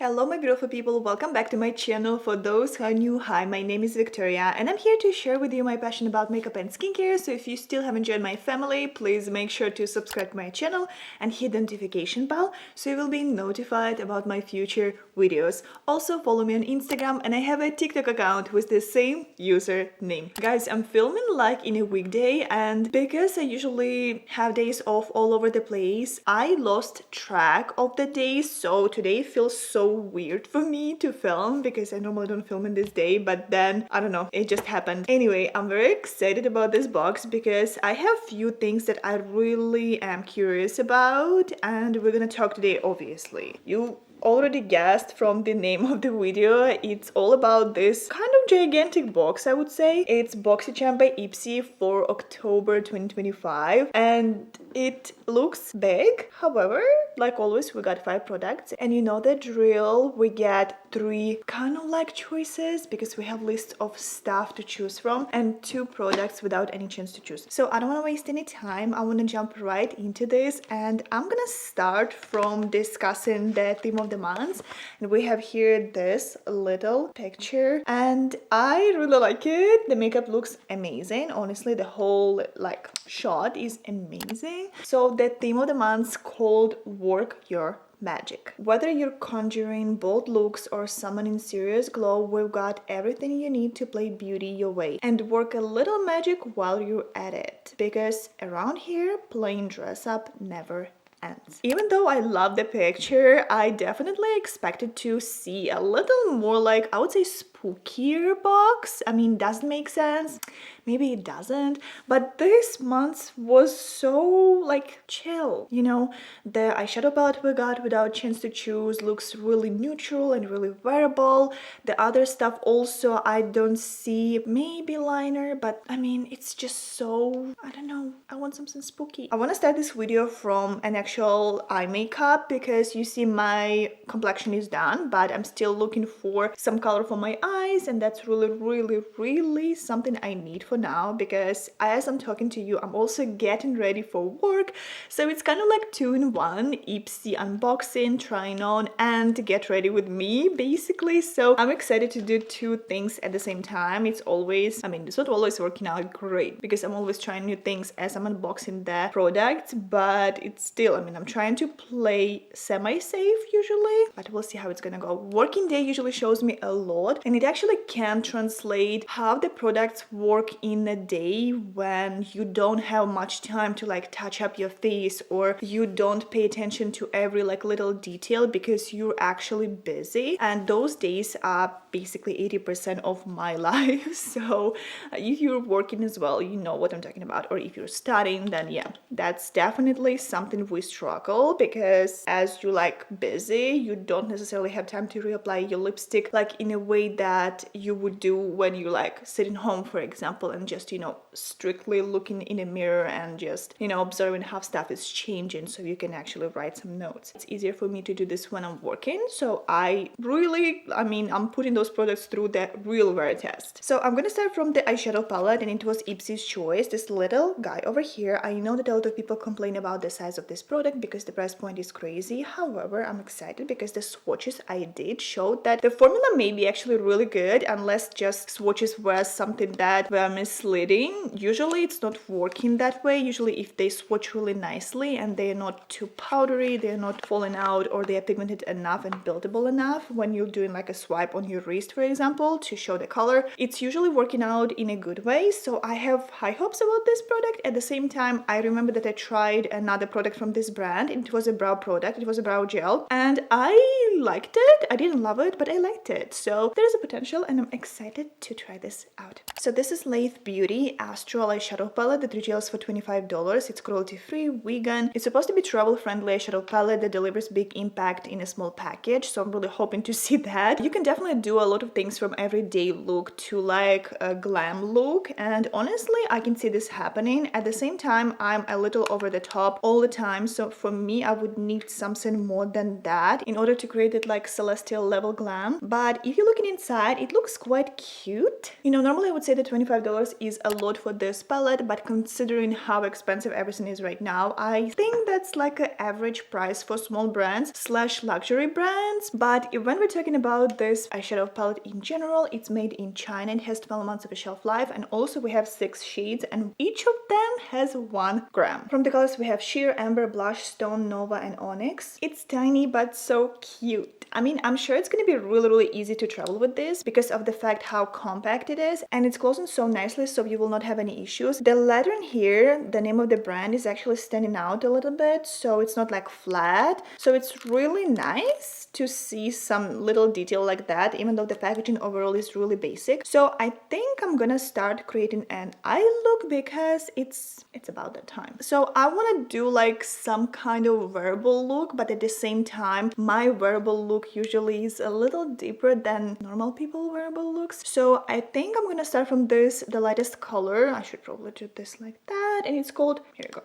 Hello my beautiful people, welcome back to my channel. For those who are new, hi, my name is Victoria and I'm here to share with you my passion about makeup and skincare. So if you still haven't joined my family, please make sure to subscribe to my channel and hit the notification bell so you will be notified about my future videos. Also follow me on Instagram and I have a TikTok account with the same username. Guys, I'm filming like in a weekday and because I usually have days off all over the place, I lost track of the days, so today feels so weird for me to film because I normally don't film in this day, but then I don't know, it just happened. Anyway, I'm very excited about this box because I have few things that I really am curious about and we're gonna talk today. Obviously you already guessed from the name of the video, it's all about this kind of gigantic box. I would say it's BoxyCharm by IPSY for October 2025 and it looks big. However, like always, we got 5 products and you know the drill, we get 3 kind of like choices because we have lists of stuff to choose from and 2 products without any chance to choose. So I don't want to waste any time, I want to jump right into this and I'm gonna start from discussing the theme of the month. And we have here this little picture and I really like it. The makeup looks amazing, honestly. The whole like shot is amazing. So the theme of the month called Work Your Magic. Whether you're conjuring bold looks or summoning serious glow, we've got everything you need to play beauty your way and work a little magic while you're at it, because around here playing dress up never ends. Even though I love the picture, I definitely expected to see a little more like, I would say, spookier box. I mean, does it make sense? Maybe it doesn't, but this month was so like chill, you know. The eyeshadow palette we got without chance to choose looks really neutral and really wearable. The other stuff also, I don't see, maybe liner, but I mean, it's just so, I don't know, I want something spooky. I want to start this video from an actual eye makeup because you see my complexion is done, but I'm still looking for some color for my eyes and that's really something I need for now because as I'm talking to you, I'm also getting ready for work. So it's kind of like 2-in-1, IPSY unboxing, trying on and get ready with me basically. So I'm excited to do 2 things at the same time. It's always, I mean, it's not always working out great because I'm always trying new things as I'm unboxing the products, but it's still, I mean, I'm trying to play semi-safe usually, but we'll see how it's gonna go. Working day usually shows me a lot and it actually can translate how the products work in a day when you don't have much time to like touch up your face or you don't pay attention to every like little detail because you're actually busy, and those days are basically 80% of my life. So if you're working as well, you know what I'm talking about, or if you're studying, then yeah, that's definitely something we struggle because as you like busy, you don't necessarily have time to reapply your lipstick like in a way that you would do when you like sitting home, for example, and just, you know, strictly looking in a mirror and just, you know, observing how stuff is changing so you can actually write some notes. It's easier for me to do this when I'm working, so I mean, I'm putting those products through the real wear test. So I'm gonna start from the eyeshadow palette and it was IPSY's choice, this little guy over here. I know that a lot of people complain about the size of this product because the price point is crazy. However, I'm excited because the swatches I did showed that the formula may be actually really good, unless just swatches were something that were misleading. Usually it's not working that way. Usually if they swatch really nicely and they're not too powdery, they're not falling out, or they are pigmented enough and buildable enough when you're doing like a swipe on your wrist, for example, to show the color, it's usually working out in a good way. So I have high hopes about this product. At the same time, I remember that I tried another product from this brand. It was a brow product, it was a brow gel, and I liked it. I didn't love it, but I liked it. So there is a potential and I'm excited to try this out. So this is Lathe Beauty Astral eyeshadow palette that retails for $25. It's cruelty-free, vegan. It's supposed to be travel-friendly eyeshadow palette that delivers big impact in a small package. So I'm really hoping to see that. You can definitely do a lot of things from everyday look to like a glam look, and honestly I can see this happening. At the same time, I'm a little over the top all the time, so for me I would need something more than that in order to create it like celestial level glam. But if you're looking inside side, it looks quite cute. You know, normally I would say that $25 is a lot for this palette, but considering how expensive everything is right now, I think that's like an average price for small brands slash luxury brands. But when we're talking about this eyeshadow palette in general, it's made in China and has 12 months of a shelf life, and also we have 6 shades and each of them has 1 gram. From the colors we have Sheer, Amber, Blush, Stone, Nova and Onyx. It's tiny but so cute. I mean, I'm sure it's gonna be really easy to travel with this because of the fact how compact it is, and it's closing so nicely, so you will not have any issues. The lettering here, the name of the brand, is actually standing out a little bit, so it's not like flat. So it's really nice to see some little detail like that, even though the packaging overall is really basic. So I think I'm gonna start creating an eye look because it's about that time. So I want to do like some kind of wearable look, but at the same time my wearable look usually is a little deeper than normal people wearable looks. So I think I'm gonna start from this, the lightest color. I should probably do this like that, and it's called, here you go,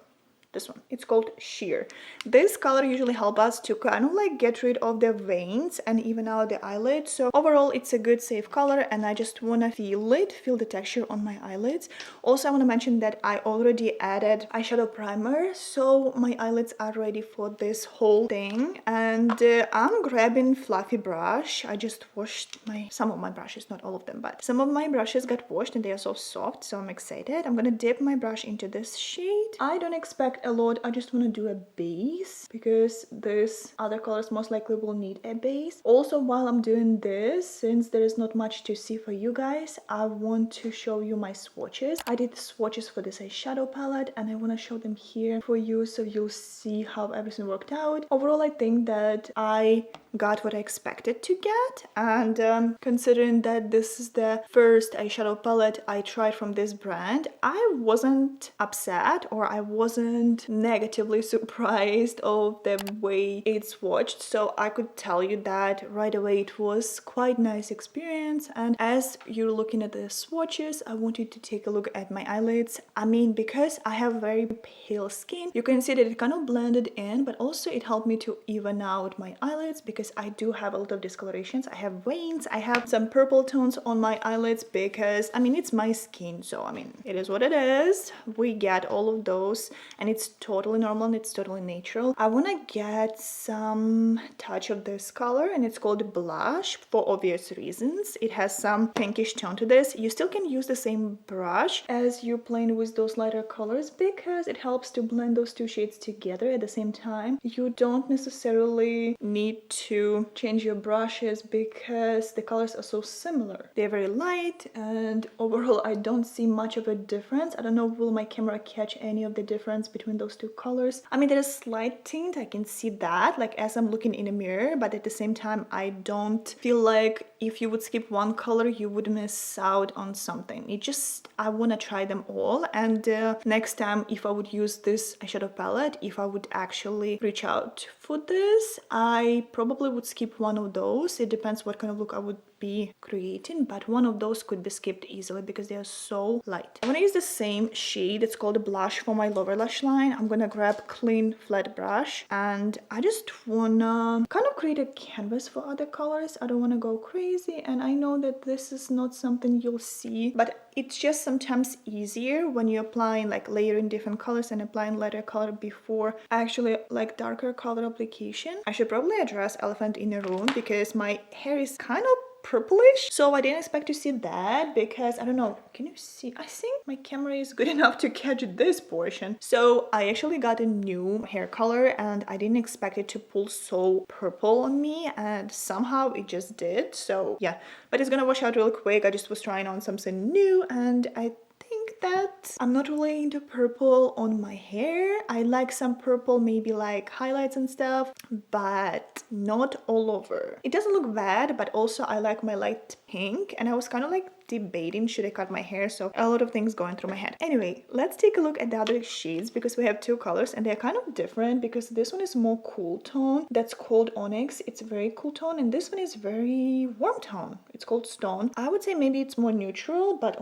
this one, it's called Sheer. This color usually helps us to kind of like get rid of the veins and even out the eyelids. So overall it's a good safe color, and I just want to feel the texture on my eyelids. Also I want to mention that I already added eyeshadow primer, so my eyelids are ready for this whole thing. And I'm grabbing fluffy brush. I just washed some of my brushes, not all of them, but some of my brushes got washed and they are so soft, so I'm excited. I'm gonna dip my brush into this shade. I don't expect a lot, I just want to do a base because this other colors most likely will need a base. Also, while I'm doing this, since there is not much to see for you guys, I want to show you my swatches. I did swatches for this eyeshadow palette and I want to show them here for you so you'll see how everything worked out. Overall, I think that I got what I expected to get, and considering that this is the first eyeshadow palette I tried from this brand, I wasn't upset or I wasn't negatively surprised of the way it's swatched. So I could tell you that right away it was quite nice experience. And as you're looking at the swatches, I want you to take a look at my eyelids. I mean, because I have very pale skin, you can see that it kind of blended in, but also it helped me to even out my eyelids because I do have a lot of discolorations. I have veins, I have some purple tones on my eyelids because, I mean, it's my skin, so I mean, it is what it is. We get all of those and it's totally normal and it's totally natural. I want to get some touch of this color and it's called Blush for obvious reasons. It has some pinkish tone to this. You still can use the same brush as you're playing with those lighter colors because it helps to blend those two shades together at the same time. You don't necessarily need to change your brushes because the colors are so similar. They're very light and overall I don't see much of a difference. I don't know, will my camera catch any of the difference between those two colors? I mean, there is slight tint, I can see that like as I'm looking in a mirror, but at the same time I don't feel like if you would skip one color you would miss out on something. It just, I want to try them all, and next time if I would use this eyeshadow palette, if I would actually reach out for this, I probably would skip one of those. It depends what kind of look I would be creating, but one of those could be skipped easily because they are so light. I'm gonna use the same shade, it's called Blush, for my lower lash line. I'm gonna grab clean flat brush and I just wanna kind of create a canvas for other colors. I don't want to go crazy, and I know that this is not something you'll see, but it's just sometimes easier when you're applying, like layering different colors and applying lighter color before actually like darker color application. I should probably address elephant in the room because my hair is kind of purplish, so I didn't expect to see that because I don't know, can you see? I think my camera is good enough to catch this portion. So I actually got a new hair color and I didn't expect it to pull so purple on me, and somehow it just did. So yeah, but it's gonna wash out real quick. I just was trying on something new and I think that I'm not really into purple on my hair. I like some purple, maybe like highlights and stuff, but not all over. It doesn't look bad, but also I like my light pink, and I was kind of like debating should I cut my hair, so a lot of things going through my head. Anyway, let's take a look at the other shades because we have two colors and they're kind of different because this one is more cool tone, that's called Onyx, it's a very cool tone, and this one is very warm tone, it's called Stone. I would say maybe it's more neutral, but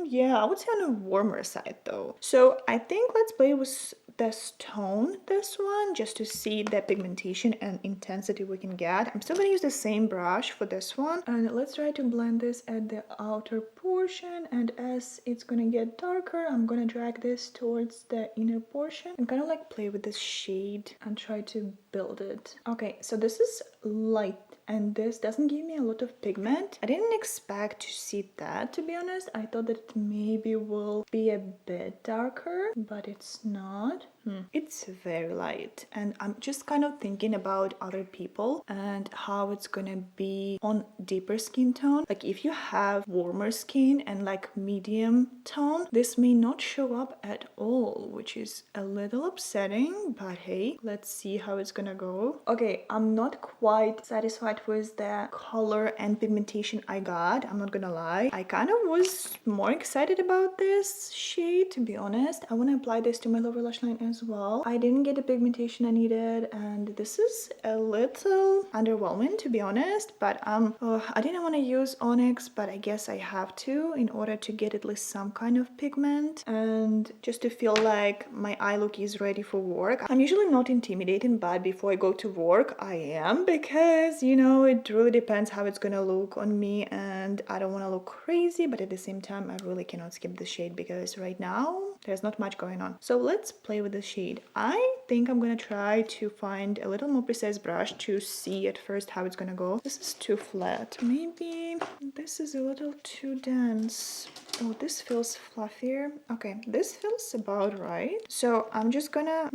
yeah, I would say on the warmer side though. So I think let's play with this tone, this one, just to see the pigmentation and intensity we can get. I'm still gonna use the same brush for this one, and let's try to blend this at the outer portion, and as it's gonna get darker, I'm gonna drag this towards the inner portion and kind of like play with this shade and try to build it. Okay, so this is light and this doesn't give me a lot of pigment. I didn't expect to see that, to be honest. I thought that it maybe will be a bit darker, but it's not. It's very light, and I'm just kind of thinking about other people and how it's gonna be on deeper skin tone. Like if you have warmer skin and like medium tone, this may not show up at all, which is a little upsetting, but hey, let's see how it's gonna go. Okay, I'm not quite satisfied with the color and pigmentation I got, I'm not gonna lie. I kind of was more excited about this shade, to be honest. I want to apply this to my lower lash line as well. I didn't get the pigmentation I needed, and this is a little underwhelming, to be honest, but I didn't want to use onyx, but I guess I have to in order to get at least some kind of pigment and just to feel like my eye look is ready for work. I'm usually not intimidating, but before I go to work I am, because you know, it really depends how it's gonna look on me, and I don't want to look crazy, but at the same time I really cannot skip the shade because right now there's not much going on. So let's play with the shade. I think I'm gonna try to find a little more precise brush to see at first how it's gonna go. This is too flat. Maybe this is a little too dense. Oh, this feels fluffier. Okay, this feels about right. So I'm just gonna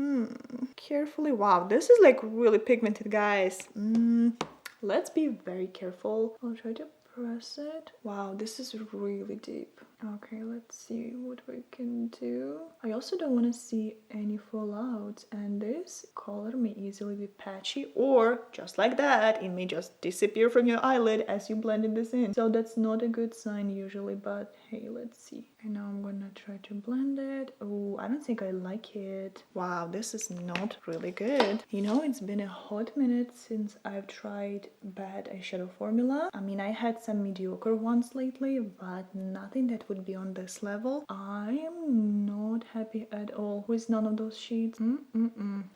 carefully. Wow, this is like really pigmented, guys. Let's be very careful. I'll try to press it. Wow, this is really deep. Okay, let's see what we can do. I also don't want to see any fallouts, and this color may easily be patchy, or just like that, it may just disappear from your eyelid as you blended this in. So that's not a good sign usually, but hey, let's see. And now I'm gonna try to blend it. Oh, I don't think I like it. Wow, this is not really good. You know, it's been a hot minute since I've tried bad eyeshadow formula. I mean, I had some mediocre ones lately, but nothing that would be on this level. I am not happy at all with none of those shades.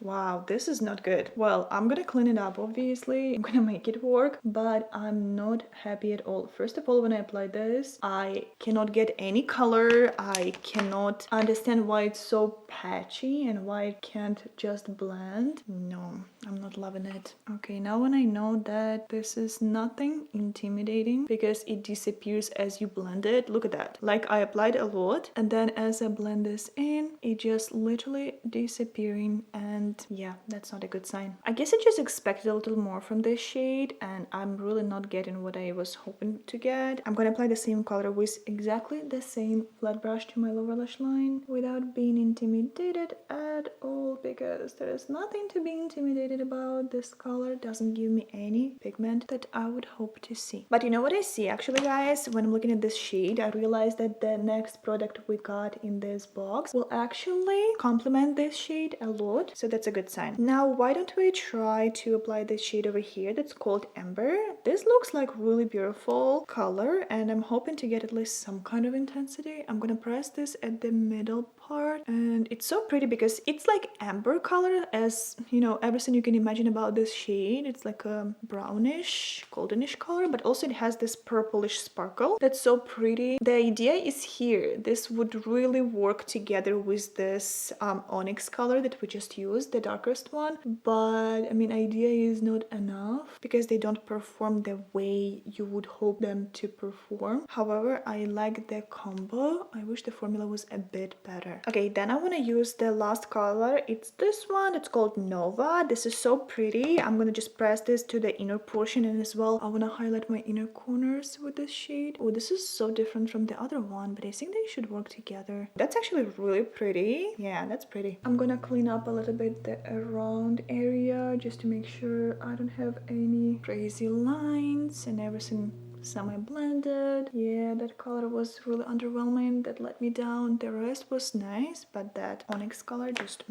Wow, this is not good. Well, I'm gonna clean it up, obviously. I'm gonna make it work, but I'm not happy at all. First of all, when I apply this, I cannot get any color. I cannot understand why it's so patchy and why it can't just blend. No, I'm not loving it. Okay, now when I know that this is nothing intimidating because it disappears as you blend it, look at that. Like I applied a lot, and then as I blend this in, it just literally disappearing, and yeah, that's not a good sign. I guess I just expected a little more from this shade, and I'm really not getting what I was hoping to get. I'm gonna apply the same color with exactly the same flat brush to my lower lash line without being intimidated at all, because there is nothing to be intimidated about. This color doesn't give me any pigment that I would hope to see. But you know what I see actually, guys? When I'm looking at this shade, I realized that the next product we got in this box will actually complement this shade a lot, so that's a good sign. Now why don't we try to apply this shade over here that's called Amber. This looks like really beautiful color, and I'm hoping to get at least some kind of intensity. I'm gonna press this at the middle part, and it's so pretty because it's like amber color, as you know, everything you can imagine about this shade. It's like a brownish goldenish color, but also it has this purplish sparkle that's so pretty. The idea is here, this would really work together with this onyx color that we just used, the darkest one, but I mean, idea is not enough because they don't perform the way you would hope them to perform. However, I like the combo. I wish the formula was a bit better. Okay, then I want to use the last color. It's this one. It's called Nova. This is so pretty. I'm gonna just press this to the inner portion, and as well I want to highlight my inner corners with this shade. Oh, this is so different from the other one, but I think they should work together. That's actually really pretty. Yeah, that's pretty. I'm gonna clean up a little bit the around area just to make sure I don't have any crazy lines and everything semi-blended. Yeah, that color was really underwhelming. That let me down. The rest was nice, but that onyx color just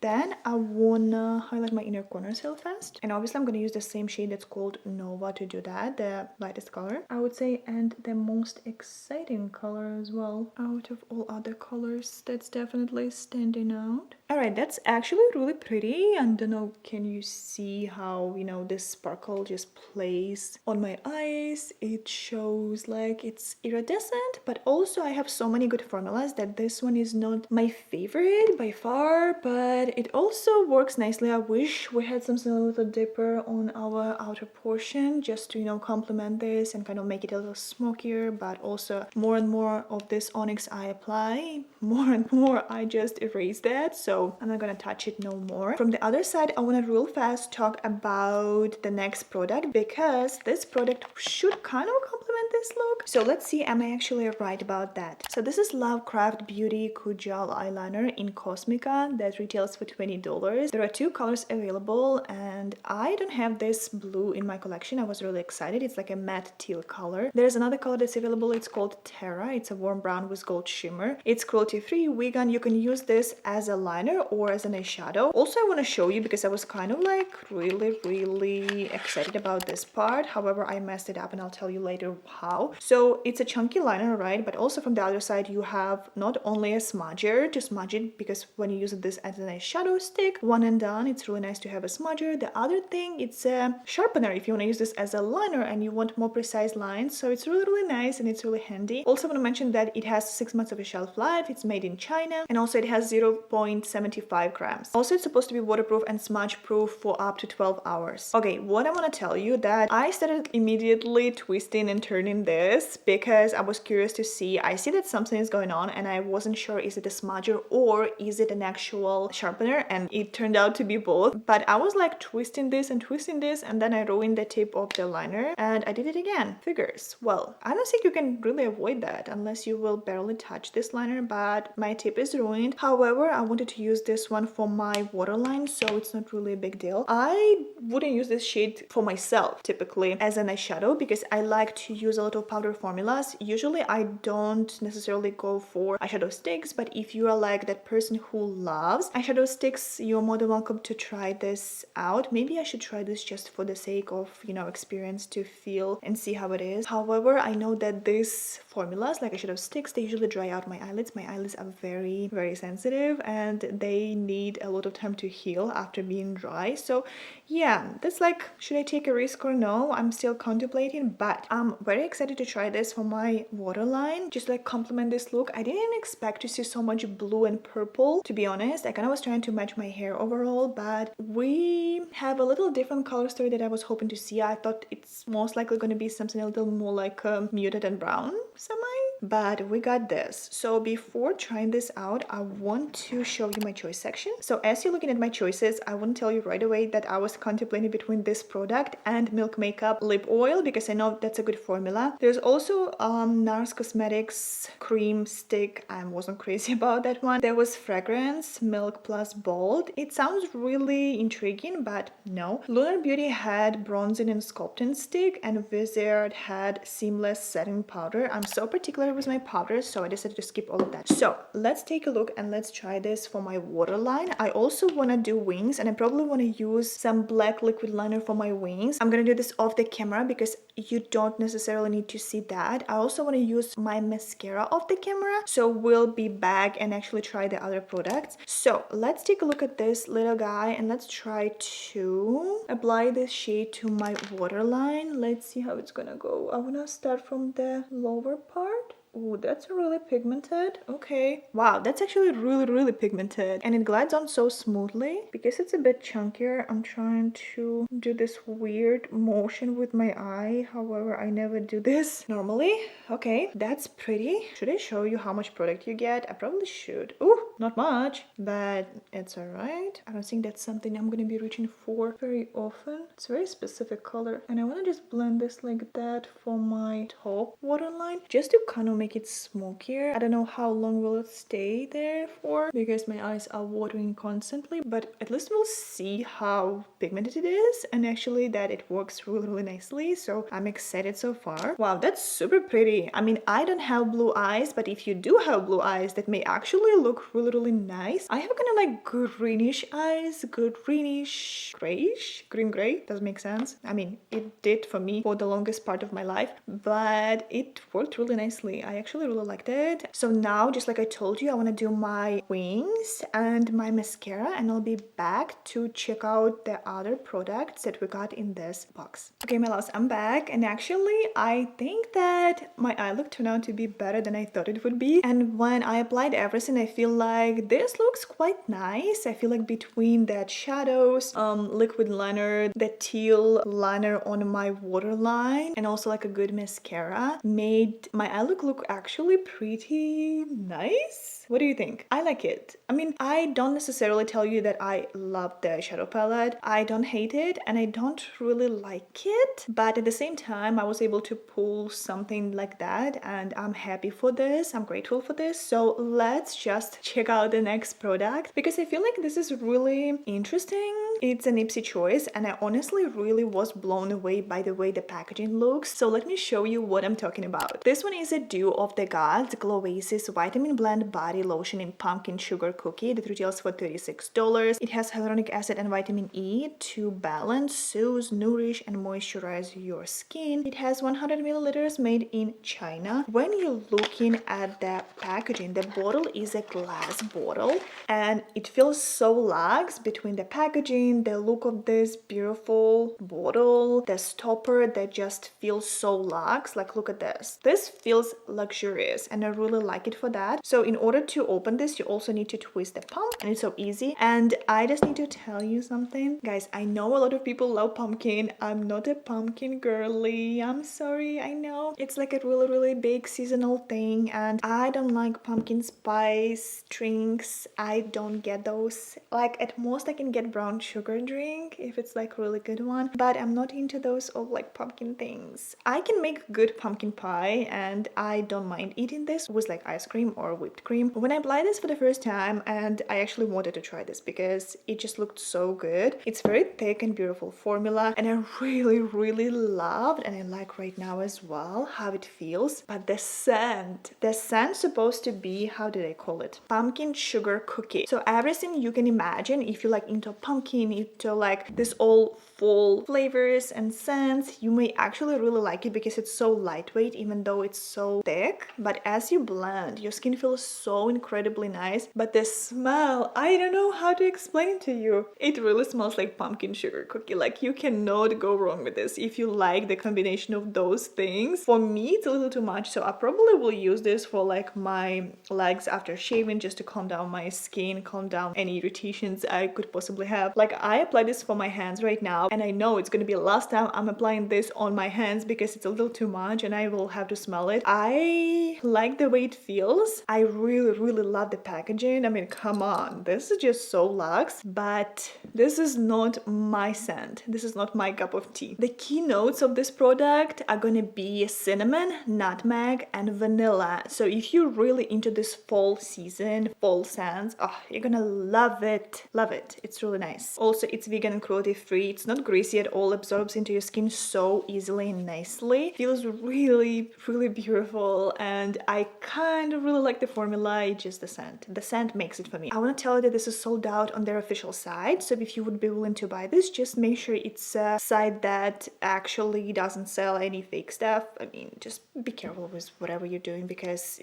Then I wanna highlight my inner corners real fast. And obviously I'm gonna use the same shade that's called Nova to do that, the lightest color, I would say, and the most exciting color as well. Out of all other colors, that's definitely standing out. Alright, that's actually really pretty. I don't know, can you see how, you know, this sparkle just plays on my eyes? It shows like it's iridescent, but also I have so many good formulas that this one is not my favorite by far, but it also works nicely. I wish we had something a little deeper on our outer portion just to, you know, complement this and kind of make it a little smokier, but also more and more of this onyx I apply, more and more I just erase that, so I'm not gonna touch it no more. From the other side, I want to real fast talk about the next product because this product should kind of complement this look. So let's see, am I actually right about that? So this is Lovecraft Beauty Kujal eyeliner in Cosmica that retails for $20. There are two colors available and I don't have this blue in my collection. I was really excited. It's like a matte teal color. There's another color that's available. It's called Terra. It's a warm brown with gold shimmer. It's cruelty-free, vegan. You can use this as a liner or as an eyeshadow. Also, I want to show you because I was kind of like really excited about this part. However, I messed it up and I'll tell you later how. So it's a chunky liner, right? But also from the other side, you have not only a smudger to smudge it, because when you use this as an eyeshadow stick, one and done, it's really nice to have a smudger. The other thing, it's a sharpener if you want to use this as a liner and you want more precise lines. So it's really nice and it's really handy. Also, I want to mention that it has 6 months of a shelf life. It's made in China and also it has 0.75 grams. Also, it's supposed to be waterproof and smudge proof for up to 12 hours. Okay, what I want to tell you that I started immediately twisting and turning this because I was curious to see. I see that something is going on and I wasn't sure, is it a smudger or is it an actual sharpener, and it turned out to be both. But I was like twisting this and then I ruined the tip of the liner and I did it again. Figures. Well, I don't think you can really avoid that unless you will barely touch this liner, but my tip is ruined. However, I wanted to use this one for my waterline, so it's not really a big deal. I wouldn't use this shade for myself typically as an eyeshadow because I like to use a lot of powder formulas. Usually I don't necessarily go for eyeshadow sticks, but if you are like that person who loves eyeshadow sticks, you're more than welcome to try this out. Maybe I should try this just for the sake of, you know, experience, to feel and see how it is. However, I know that these formulas like eyeshadow sticks, they usually dry out my eyelids. My eyelids are very sensitive and they need a lot of time to heal after being dry. So yeah, that's like, should I take a risk or no? I'm still contemplating, but I'm very excited to try this for my waterline, just like complement this look. I didn't expect to see so much blue and purple, to be honest. I kind of was trying to match my hair overall, but we have a little different color story that I was hoping to see. I thought it's most likely going to be something a little more like muted and brown semi, but we got this. So before trying this out, I want to show you my choice section. So as you're looking at my choices, I want to tell you right away that I was contemplating between this product and Milk Makeup lip oil because I know that's a good formula. There's also NARS Cosmetics cream stick. I wasn't crazy about that one. There was fragrance Milk Plus Bold. It sounds really intriguing, but no. Lunar Beauty had bronzing and sculpting stick, and Wizard had seamless setting powder. I'm so particular with my powders, so I decided to skip all of that. So let's take a look and let's try this for my waterline. I also want to do wings, and I probably want to use some black liquid liner for my wings. I'm gonna do this off the camera because you don't necessarily need to see that. I also want to use my mascara off the camera, so we'll be back and actually try the other products. So let's take a look at this little guy and let's try to apply this shade to my waterline. Let's see how it's gonna go. I want to start from the lower part. Oh, that's really pigmented. Okay. Wow, that's actually really pigmented. And it glides on so smoothly. Because it's a bit chunkier, I'm trying to do this weird motion with my eye. However, I never do this normally. Okay, that's pretty. Should I show you how much product you get? I probably should. Ooh, not much, but it's alright. I don't think that's something I'm gonna be reaching for very often. It's a very specific color. And I want to just blend this like that for my top waterline. Just to kind of make make it smokier. I don't know how long will it stay there for because my eyes are watering constantly, but at least we'll see how pigmented it is and actually that it works really nicely. So I'm excited so far. Wow, that's super pretty. I mean, I don't have blue eyes, but if you do have blue eyes, that may actually look really nice. I have kind of like greenish eyes, greenish grayish, green gray. Does make sense? I mean, it did for me for the longest part of my life, but it worked really nicely. I actually really liked it. So now, just like I told you, I want to do my wings and my mascara, and I'll be back to check out the other products that we got in this box. Okay, my loves, I'm back, and actually I think that my eye look turned out to be better than I thought it would be. And when I applied everything, I feel like this looks quite nice. I feel like between that shadows, liquid liner, the teal liner on my waterline, and also like a good mascara made my eye look actually pretty nice. What do you think? I like it. I mean, I don't necessarily tell you that I love the shadow palette. I don't hate it and I don't really like it, but at the same time I was able to pull something like that and I'm happy for this. I'm grateful for this. So let's just check out the next product because I feel like this is really interesting. It's an IPSY choice and I honestly really was blown away by the way the packaging looks. So let me show you what I'm talking about. This one is a Dew of the Gods Glow Oasis Vitamin Blend Body Lotion in Pumpkin Sugar Cookie that retails for $36. It has hyaluronic acid and vitamin E to balance, soothe, nourish, and moisturize your skin. It has 100 milliliters made in China. When you're looking at the packaging, the bottle is a glass bottle and it feels so luxe between the packaging, the look of this beautiful bottle, the stopper that just feels so luxe. Like, look at this. This feels luxurious and I really like it for that. So in order to open this, you also need to twist the pump and it's so easy. And I just need to tell you something. Guys, I know a lot of people love pumpkin. I'm not a pumpkin girly. I'm sorry, I know. It's like a really big seasonal thing and I don't like pumpkin spice drinks. I don't get those. Like at most I can get brown sugar drink if it's like really good one, but I'm not into those all like pumpkin things. I can make good pumpkin pie and I don't mind eating this with like ice cream or whipped cream. When I applied this for the first time, and I actually wanted to try this because it just looked so good. It's very thick and beautiful formula and I really loved, and I like right now as well how it feels. But the scent's supposed to be, how did I call it? Pumpkin sugar cookie. So everything you can imagine if you like into pumpkin, into like this all fall flavors and scents, you may actually really like it because it's so lightweight even though it's so thick. But as you blend, your skin feels so incredibly nice. But the smell, I don't know how to explain to you. It really smells like pumpkin sugar cookie. Like you cannot go wrong with this if you like the combination of those things. For me, it's a little too much, so I probably will use this for like my legs after shaving just to calm down my skin, calm down any irritations I could possibly have. Like I apply this for my hands right now and I know it's gonna be the last time I'm applying this on my hands because it's a little too much and I will have to smell it. I like the way it feels. I really love the packaging. I mean, come on, this is just so luxe, but this is not my scent. This is not my cup of tea. The key notes of this product are gonna be cinnamon, nutmeg, and vanilla. So if you're really into this fall season, fall scents, oh, you're gonna love it. Love it. It's really nice. Also, it's vegan and cruelty free. It's not greasy at all. Absorbs into your skin so easily and nicely. Feels really beautiful, and I kind of really like the formula. It's just the scent. The scent makes it for me. I want to tell you that this is sold out on their official site, so if you would be willing to buy this, just make sure it's a site that actually doesn't sell any fake stuff. I mean, just be careful with whatever you're doing because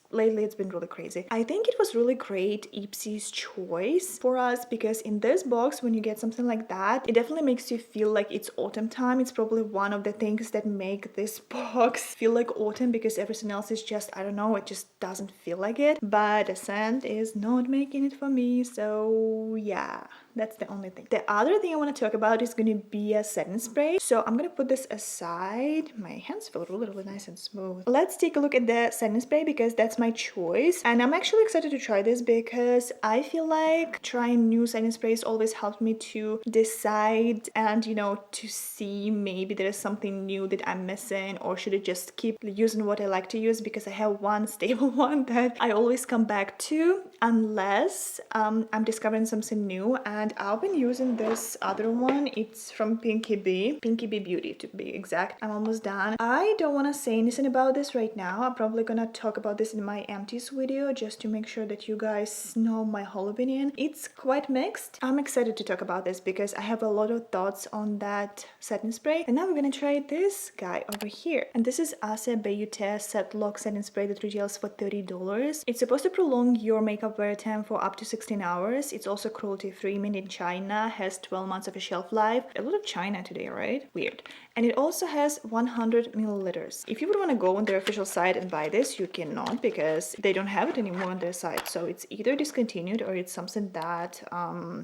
lately it's been really crazy. I think it was really great IPSY's choice for us because in this box, when you get something like that, it definitely makes you feel like it's autumn time. It's probably one of the things that make this box feel like autumn because everything else is just, I don't know, it just doesn't feel like it. But the scent is not making it for me, so yeah. That's the only thing. The other thing I want to talk about is going to be a setting spray. So I'm going to put this aside. My hands feel really nice and smooth. Let's take a look at the setting spray because that's my choice. And I'm actually excited to try this because I feel like trying new setting sprays always helps me to decide and, you know, to see maybe there is something new that I'm missing, or should I just keep using what I like to use, because I have one stable one that I always come back to unless I'm discovering something new. And I've been using this other one. It's from Pinky Beauty to be exact. I'm almost done. I don't want to say anything about this right now. I'm probably gonna talk about this in my empties video just to make sure that you guys know my whole opinion. It's quite mixed. I'm excited to talk about this because I have a lot of thoughts on that setting spray. And now we're gonna try this guy over here. And this is IPSY Set Lock Setting Spray that retails for $30. It's supposed to prolong your makeup wear time for up to 16 hours. It's also cruelty-free, made in China, has 12 months of a shelf life. A lot of China today, right? Weird. And it also has 100 milliliters. If you would want to go on their official site and buy this, you cannot because they don't have it anymore on their site. So it's either discontinued or it's something that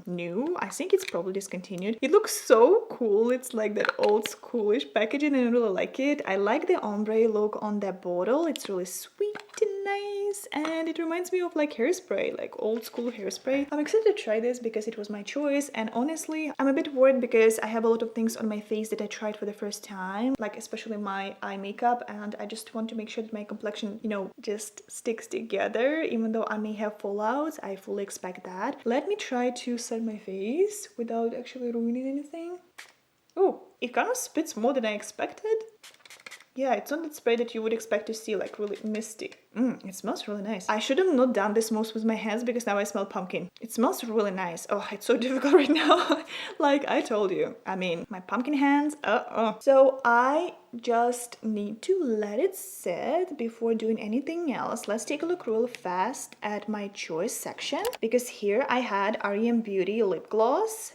new. I think it's probably discontinued. It looks so cool. It's like that old schoolish packaging and I really like it. I like the ombre look on the bottle. It's really sweet and nice, and it reminds me of like hairspray, like old school hairspray. I'm excited to try this because it was my choice, and honestly I'm a bit worried because I have a lot of things on my face that I tried for the first time, like especially my eye makeup, and I just want to make sure that my complexion, you know, just sticks together. Even though I may have fallouts, I fully expect that. Let me try to set my face without actually ruining anything. Oh, it kind of spits more than I expected. Yeah, it's not that spray that you would expect to see, like really misty. It smells really nice. I should have not done this most with my hands because now I smell pumpkin. It smells really nice. Oh, it's so difficult right now. Like I told you, I mean, my pumpkin hands, So I just need to let it sit before doing anything else. Let's take a look real fast at my choice section because here I had REM Beauty lip gloss.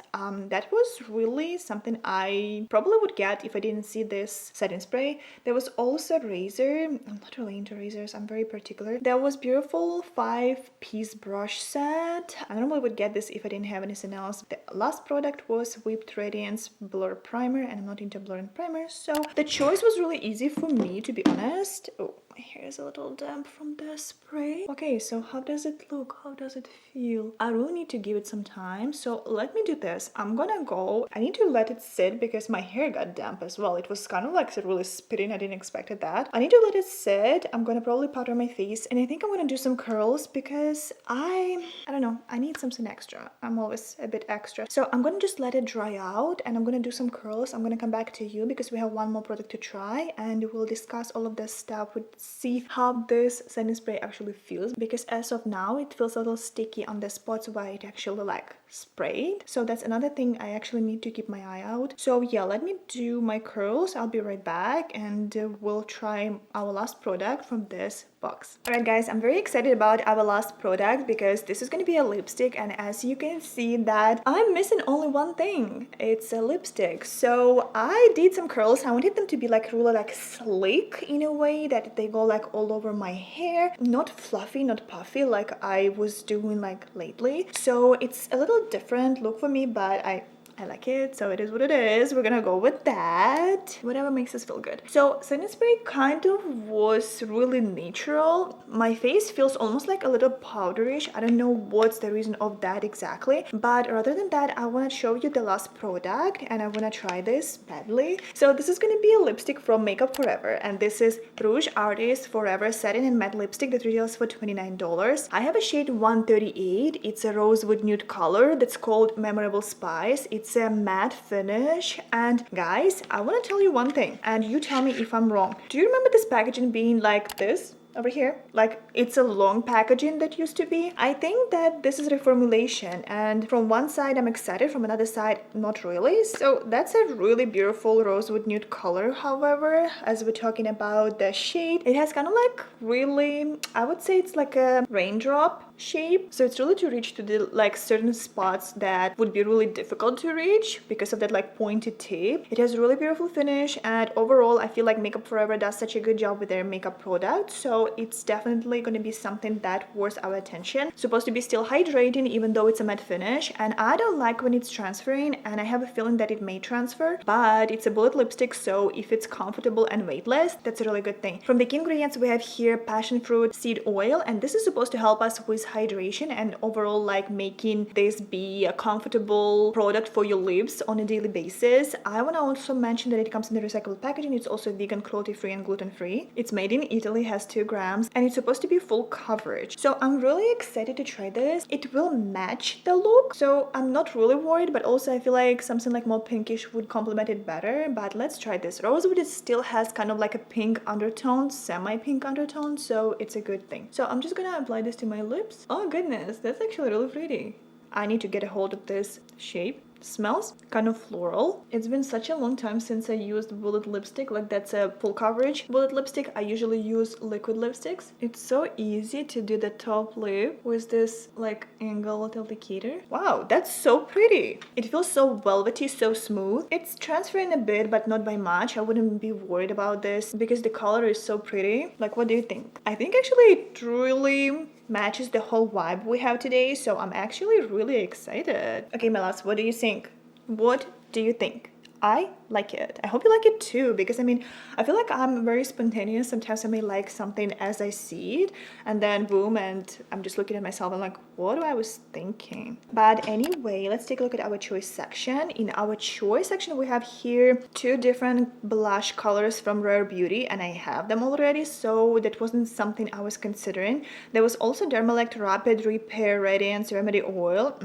That was really something I probably would get if I didn't see this setting spray. There was also a razor. I'm not really into razors. I'm very particular. There was beautiful 5-piece brush set. I normally would get this if I didn't have anything else. The last product was Whipped Radiance Blur Primer, and I'm not into blur and primer, so the choice was really easy for me, to be honest. Oh, my hair is a little damp from the spray. Okay, so how does it look? How does it feel? I really need to give it some time, so let me do this. I'm gonna go. I need to let it sit because my hair got damp as well. It was kind of like really spitting. I didn't expect that. I need to let it sit. I'm gonna probably powder my face, and I think I'm gonna do some curls because I don't know, I need something extra. I'm always a bit extra, so I'm gonna just let it dry out and I'm gonna do some curls. I'm gonna come back to you because we have one more product to try and we'll discuss all of this stuff. We'll see how this setting spray actually feels because as of now it feels a little sticky on the spots where it actually like sprayed. So that's another thing I actually need to keep my eye out. So yeah, let me do my curls. I'll be right back and we'll try our last product from this box. Alright guys, I'm very excited about our last product because this is going to be a lipstick, and as you can see that I'm missing only one thing. It's a lipstick. So I did some curls. I wanted them to be like really like slick in a way that they go like all over my hair, not fluffy, not puffy like I was doing like lately. So it's a little different look for me, but I like it, so it is what it is. We're gonna go with that. Whatever makes us feel good. So setting spray kind of was really natural. My face feels almost like a little powderish. I don't know what's the reason of that exactly, but rather than that, I want to show you the last product and I want to try this badly. So this is gonna be a lipstick from Makeup Forever, and this is Rouge Artist Forever Satin and Matte Lipstick that retails for $29. I have a shade 138. It's a rosewood nude color that's called Memorable Spice. It's a matte finish, and guys, I want to tell you one thing and you tell me if I'm wrong. Do you remember this packaging being like this over here? Like it's a long packaging that used to be. I think that this is reformulation, and from one side I'm excited, from another side not really. So that's a really beautiful rosewood nude color. However, as we're talking about the shade, it has kind of like really, I would say it's like a raindrop shape, so it's really to reach to the like certain spots that would be really difficult to reach because of that like pointed tip. It has really beautiful finish, and overall I feel like Makeup Forever does such a good job with their makeup products, so it's definitely going to be something that worth our attention. Supposed to be still hydrating even though it's a matte finish, and I don't like when it's transferring, and I have a feeling that it may transfer, but it's a bullet lipstick, so if it's comfortable and weightless, that's a really good thing. From the key ingredients we have here passion fruit seed oil, and this is supposed to help us with hydration and overall like making this be a comfortable product for your lips on a daily basis. I want to also mention that it comes in the recyclable packaging. It's also vegan, cruelty free and gluten free. It's made in Italy, has 2 grams, and it's supposed to be full coverage, so I'm really excited to try this. It will match the look, so I'm not really worried, but also I feel like something like more pinkish would complement it better. But let's try this. Rosewood still has kind of like a pink undertone, semi-pink undertone, so it's a good thing. So I'm just gonna apply this to my lips. Oh goodness, that's actually really pretty. I need to get a hold of this shape. Smells kind of floral. It's been such a long time since I used bullet lipstick, like that's a full coverage bullet lipstick. I usually use liquid lipsticks. It's so easy to do the top lip with this like angled applicator. Wow, that's so pretty. It feels so velvety, so smooth. It's transferring a bit, but not by much. I wouldn't be worried about this because the color is so pretty. Like, what do you think? I think actually it really matches the whole vibe we have today, so I'm actually really excited. Okay, my loves, what do you think? What do you think? I like it. I hope you like it too, because I mean, I feel like I'm very spontaneous. Sometimes I may like something as I see it, and then boom, and I'm just looking at myself and like, what I was thinking. But anyway, let's take a look at our choice section. In our choice section, we have here 2 different blush colors from Rare Beauty, and I have them already, so that wasn't something I was considering. There was also Dermalect Rapid Repair Radiance Remedy Oil.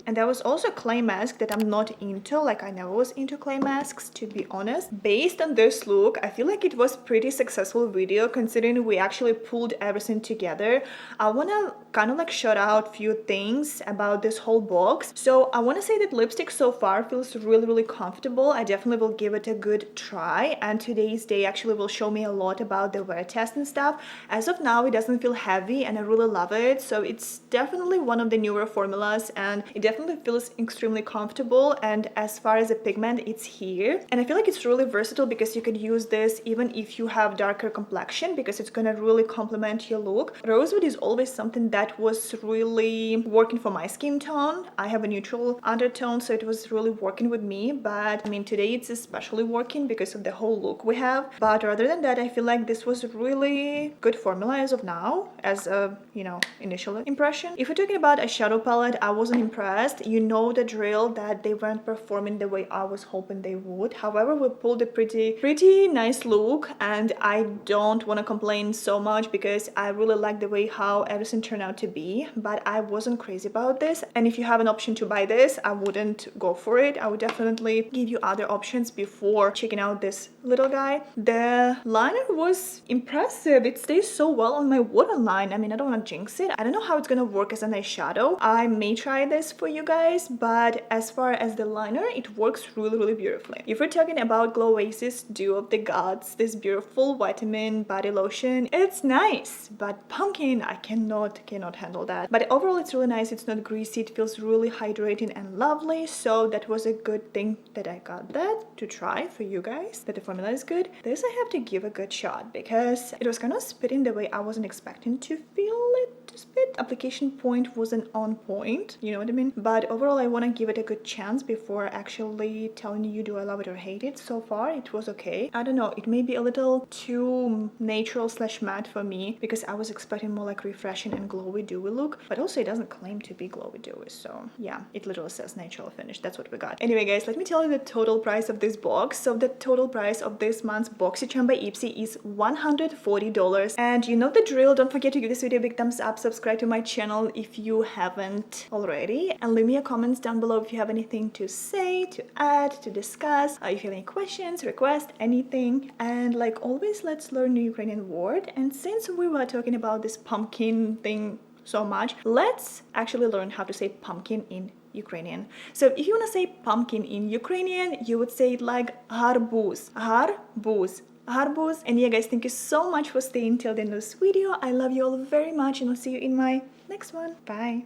And there was also a clay mask that I'm not into. Like, I never was into clay masks, to be honest. Based on this look, I feel like it was pretty successful video considering we actually pulled everything together. I want to kind of like shout out few things about this whole box. So I want to say that lipstick so far feels really comfortable. I definitely will give it a good try, and today's day actually will show me a lot about the wear test and stuff. As of now, it doesn't feel heavy and I really love it. So it's definitely one of the newer formulas, and it definitely feels extremely comfortable. And as far as the pigment, it's here, and I feel like it's really versatile because you could use this even if you have darker complexion, because it's gonna really complement your look. Rosewood is always something that was really working for my skin tone. I have a neutral undertone, so it was really working with me, but I mean today it's especially working because of the whole look we have. But rather than that, I feel like this was really good formula as of now, as a, you know, initial impression. If we're talking about a shadow palette, I wasn't impressed. You know the drill, that they weren't performing the way I was hoping they would. However, we pulled a pretty nice look, and I don't want to complain so much because I really like the way how everything turned out to be, but I wasn't crazy about this. And if you have an option to buy this, I wouldn't go for it. I would definitely give you other options before checking out this little guy. The liner was impressive. It stays so well on my waterline. I mean, I don't want to jinx it. I don't know how it's gonna work as an eyeshadow. I may try this for you guys, but as far as the liner, it works really beautifully. If we're talking about Glow Oasis Dew of the Gods, this beautiful vitamin body lotion, it's nice, but pumpkin, I cannot handle that. But overall, it's really nice. It's not greasy. It feels really hydrating and lovely, so that was a good thing that I got that to try for you guys, that the formula is good. This I have to give a good shot because it was kind of spitting the way I wasn't expecting to feel it to spit. Application point wasn't on point, you know what I mean? But overall, I want to give it a good chance before actually telling you do I love it or hate it. So far, it was okay. I don't know, it may be a little too natural / matte for me because I was expecting more like refreshing and glowy dewy look, but also it doesn't claim to be glowy dewy, so yeah, it literally says natural finish. That's what we got. Anyway guys, let me tell you the total price of this box. So the total price of this month's BoxyCharm by IPSY is $140, and you know the drill. Don't forget to give this video a big thumbs up, subscribe to my channel if you haven't already, and leave me a comments down below if you have anything to say, to add, to discuss, if you have any questions, requests, anything. And like always, let's learn new Ukrainian word. And since we were talking about this pumpkin thing so much, let's actually learn how to say pumpkin in Ukrainian. So if you want to say pumpkin in Ukrainian, you would say it like garbuz, garbuz, arbuz. And yeah guys, thank you so much for staying till the end of this video. I love you all very much and I'll see you in my next one. Bye.